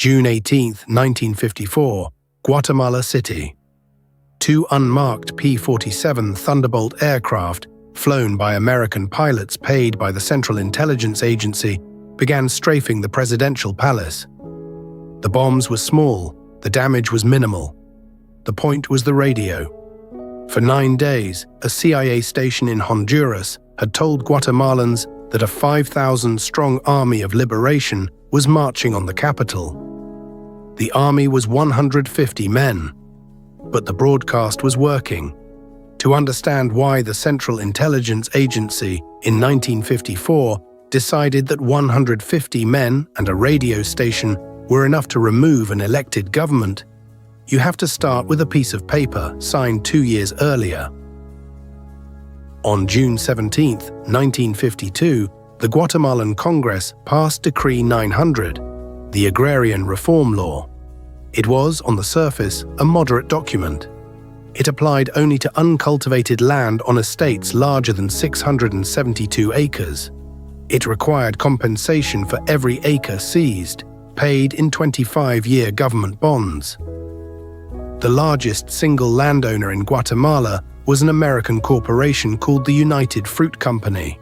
June 18, 1954, Guatemala City. 2 unmarked P-47 Thunderbolt aircraft, flown by American pilots paid by the Central Intelligence Agency, began strafing the presidential palace. The bombs were small, the damage was minimal. The point was the radio. For 9 days, a CIA station in Honduras had told Guatemalans that a 5,000-strong army of liberation was marching on the capital. The army was 150 men, but the broadcast was working. To understand why the Central Intelligence Agency in 1954 decided that 150 men and a radio station were enough to remove an elected government, you have to start with a piece of paper signed 2 years earlier. On June 17, 1952, the Guatemalan Congress passed Decree 900, the Agrarian Reform Law. It was, on the surface, a moderate document. It applied only to uncultivated land on estates larger than 672 acres. It required compensation for every acre seized, paid in 25-year government bonds. The largest single landowner in Guatemala was an American corporation called the United Fruit Company.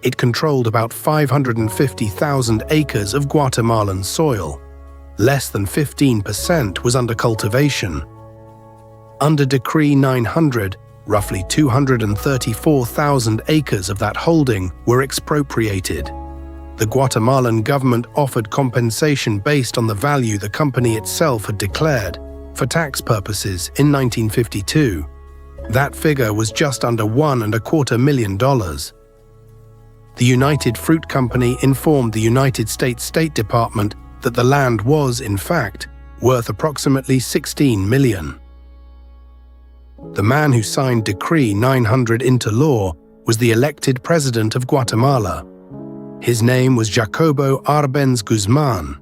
It controlled about 550,000 acres of Guatemalan soil. Less than 15% was under cultivation. Under Decree 900, roughly 234,000 acres of that holding were expropriated. The Guatemalan government offered compensation based on the value the company itself had declared for tax purposes in 1952. That figure was just under $1.25 million. The United Fruit Company informed the United States State Department that the land was, in fact, worth approximately $16 million. The man who signed Decree 900 into law was the elected president of Guatemala. His name was Jacobo Árbenz Guzmán.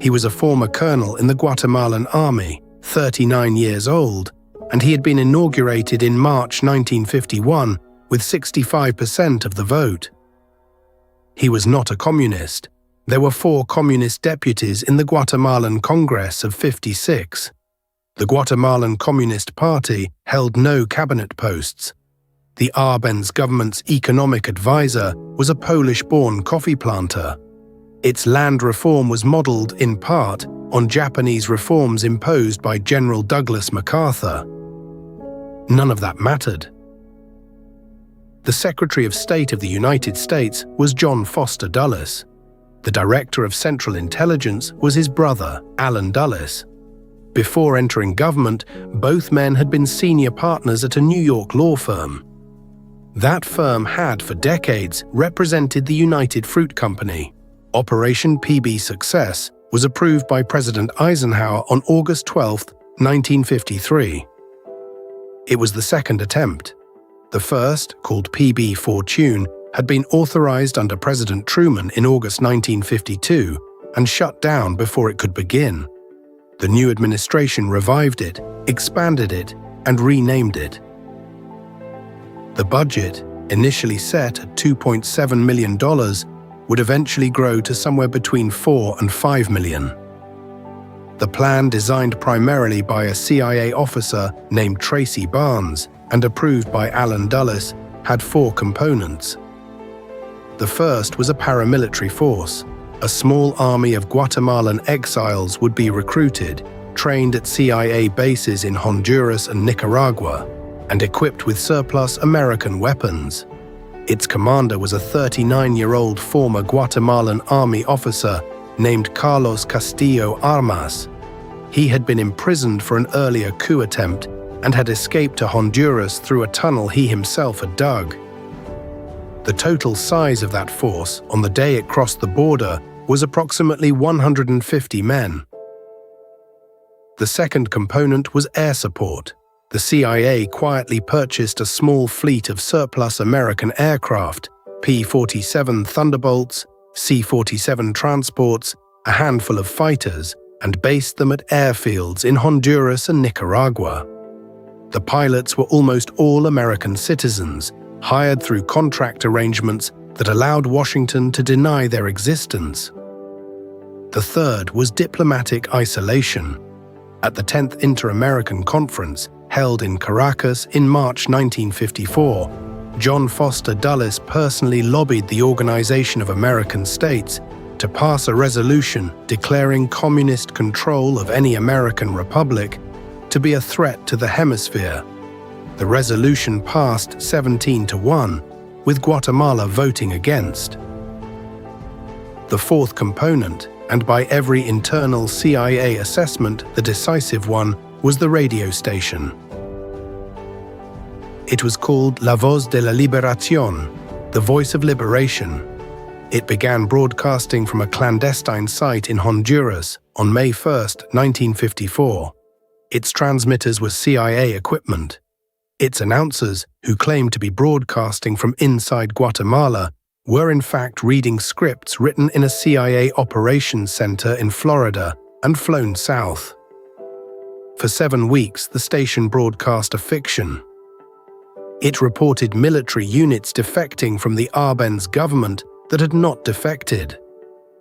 He was a former colonel in the Guatemalan army, 39 years old, and he had been inaugurated in March 1951 with 65% of the vote. He was not a communist. There were 4 communist deputies in the Guatemalan Congress of 56. The Guatemalan Communist Party held no cabinet posts. The Arbenz government's economic advisor was a Polish-born coffee planter. Its land reform was modeled, in part, on Japanese reforms imposed by General Douglas MacArthur. None of that mattered. The Secretary of State of the United States was John Foster Dulles. The Director of Central Intelligence was his brother, Allen Dulles. Before entering government, both men had been senior partners at a New York law firm. That firm had, for decades, represented the United Fruit Company. Operation PBSUCCESS was approved by President Eisenhower on August 12, 1953. It was the second attempt. The first, called PB Fortune, had been authorized under President Truman in August 1952 and shut down before it could begin. The new administration revived it, expanded it, and renamed it. The budget, initially set at $2.7 million, would eventually grow to somewhere between $4 and $5 million. The plan, designed primarily by a CIA officer named Tracy Barnes and approved by Allen Dulles, had 4 components. The first was a paramilitary force. A small army of Guatemalan exiles would be recruited, trained at CIA bases in Honduras and Nicaragua, and equipped with surplus American weapons. Its commander was a 39-year-old former Guatemalan army officer named Carlos Castillo Armas. He had been imprisoned for an earlier coup attempt and had escaped to Honduras through a tunnel he himself had dug. The total size of that force on the day it crossed the border was approximately 150 men. The second component was air support. The CIA quietly purchased a small fleet of surplus American aircraft, P-47 Thunderbolts, C-47 transports, a handful of fighters, and based them at airfields in Honduras and Nicaragua. The pilots were almost all American citizens, hired through contract arrangements that allowed Washington to deny their existence. The third was diplomatic isolation. At the 10th Inter-American Conference, held in Caracas in March 1954, John Foster Dulles personally lobbied the Organization of American States to pass a resolution declaring communist control of any American republic to be a threat to the hemisphere. The resolution passed 17-1, with Guatemala voting against. The fourth component, and by every internal CIA assessment the decisive one, was the radio station. It was called La Voz de la Liberación, the Voice of Liberation. It began broadcasting from a clandestine site in Honduras on May 1, 1954. Its transmitters were CIA equipment. Its announcers, who claimed to be broadcasting from inside Guatemala, were in fact reading scripts written in a CIA operations center in Florida and flown south. For 7 weeks, the station broadcast a fiction. It reported military units defecting from the Arbenz government that had not defected.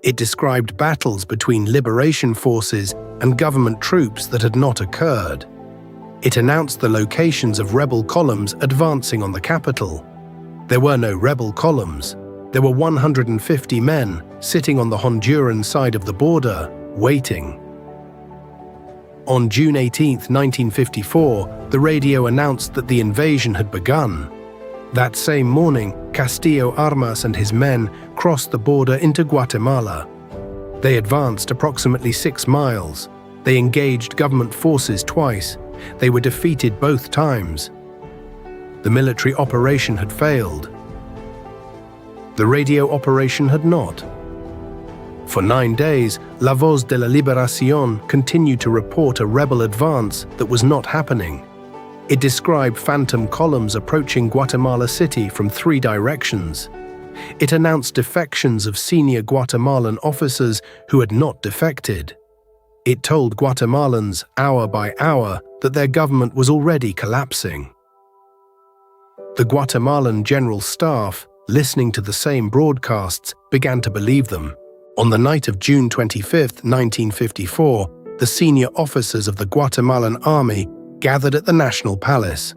It described battles between liberation forces and government troops that had not occurred. It announced the locations of rebel columns advancing on the capital. There were no rebel columns. There were 150 men sitting on the Honduran side of the border, waiting. On June 18, 1954, the radio announced that the invasion had begun. That same morning, Jacobo Árbenz and his men crossed the border into Guatemala. They advanced approximately 6 miles. They engaged government forces twice. They were defeated both times. The military operation had failed. The radio operation had not. For 9 days, La Voz de la Liberación continued to report a rebel advance that was not happening. It described phantom columns approaching Guatemala City from 3 directions. It announced defections of senior Guatemalan officers who had not defected. It told Guatemalans, hour by hour, that their government was already collapsing. The Guatemalan General Staff, listening to the same broadcasts, began to believe them. On the night of June 25, 1954, the senior officers of the Guatemalan army gathered at the National Palace.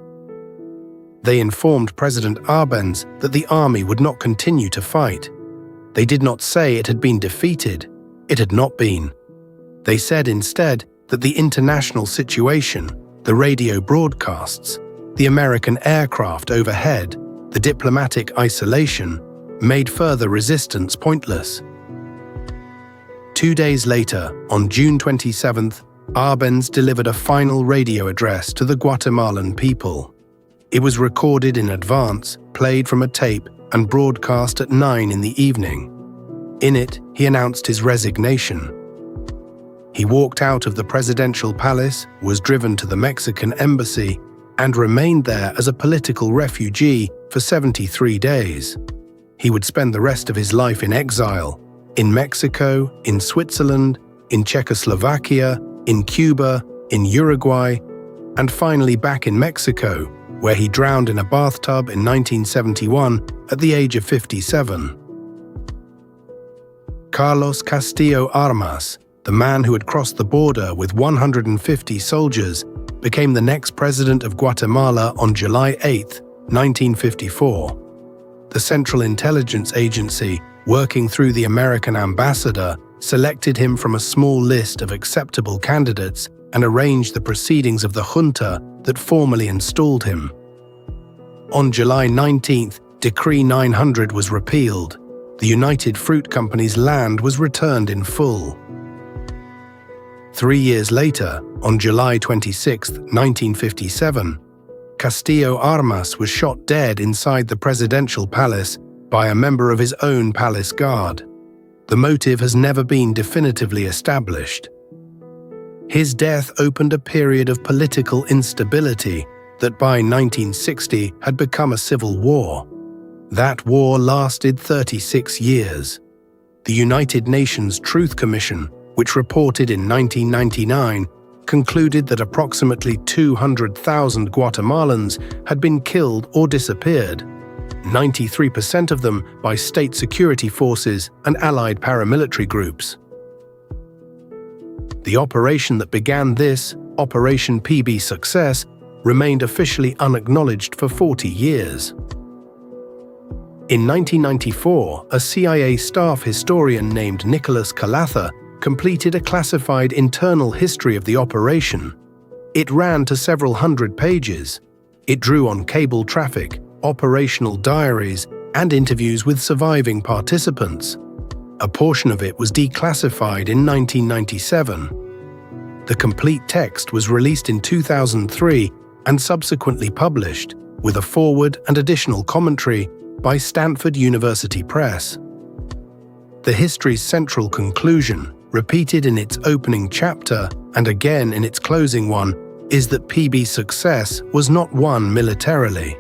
They informed President Arbenz that the army would not continue to fight. They did not say it had been defeated. It had not been. They said instead that the international situation, the radio broadcasts, the American aircraft overhead, the diplomatic isolation, made further resistance pointless. 2 days later, on June 27th, Arbenz delivered a final radio address to the Guatemalan people. It was recorded in advance, played from a tape, and broadcast at 9 in the evening. In it, he announced his resignation. He walked out of the presidential palace, was driven to the Mexican embassy, and remained there as a political refugee for 73 days. He would spend the rest of his life in exile, in Mexico, in Switzerland, in Czechoslovakia, in Cuba, in Uruguay, and finally back in Mexico, where he drowned in a bathtub in 1971 at the age of 57. Carlos Castillo Armas, the man who had crossed the border with 150 soldiers, became the next president of Guatemala on July 8, 1954. The Central Intelligence Agency, working through the American ambassador, selected him from a small list of acceptable candidates and arranged the proceedings of the junta that formally installed him. On July 19th, Decree 900 was repealed. The United Fruit Company's land was returned in full. 3 years later, on July 26, 1957, Castillo Armas was shot dead inside the presidential palace by a member of his own palace guard. The motive has never been definitively established. His death opened a period of political instability that by 1960 had become a civil war. That war lasted 36 years. The United Nations Truth Commission, which reported in 1999, concluded that approximately 200,000 Guatemalans had been killed or disappeared, 93% of them by state security forces and allied paramilitary groups. The operation that began this, Operation PBSUCCESS, remained officially unacknowledged for 40 years. In 1994, a CIA staff historian named Nicholas Cullather completed a classified internal history of the operation. It ran to several hundred pages. It drew on cable traffic, operational diaries, and interviews with surviving participants. A portion of it was declassified in 1997. The complete text was released in 2003 and subsequently published, with a foreword and additional commentary by Stanford University Press. The history's central conclusion, repeated in its opening chapter and again in its closing one, is that PBSUCCESS was not won militarily.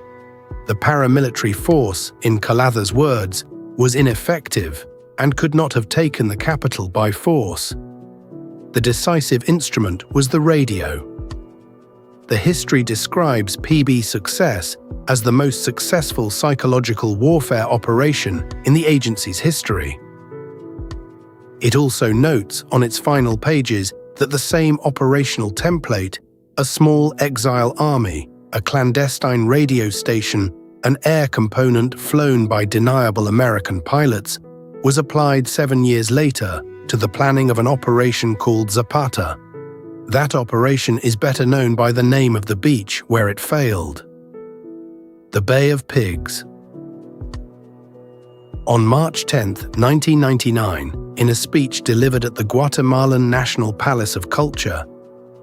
The paramilitary force, in Cullather's words, was ineffective and could not have taken the capital by force. The decisive instrument was the radio. The history describes PBSUCCESS as the most successful psychological warfare operation in the agency's history. It also notes on its final pages that the same operational template, a small exile army, a clandestine radio station, an air component flown by deniable American pilots, was applied 7 years later to the planning of an operation called Zapata. That operation is better known by the name of the beach where it failed: the Bay of Pigs. On March 10, 1999, in a speech delivered at the Guatemalan National Palace of Culture,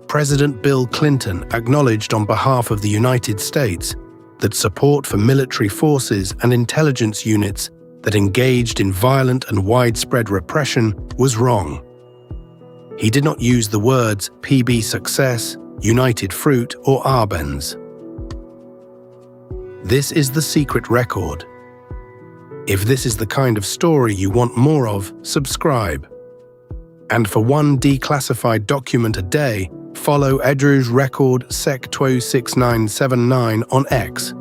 President Bill Clinton acknowledged on behalf of the United States that support for military forces and intelligence units that engaged in violent and widespread repression was wrong. He did not use the words PBSUCCESS, United Fruit, or Arbenz. This is the secret record. If this is the kind of story you want more of, subscribe. And for one declassified document a day, follow Edru's Record Sec 26979 on X.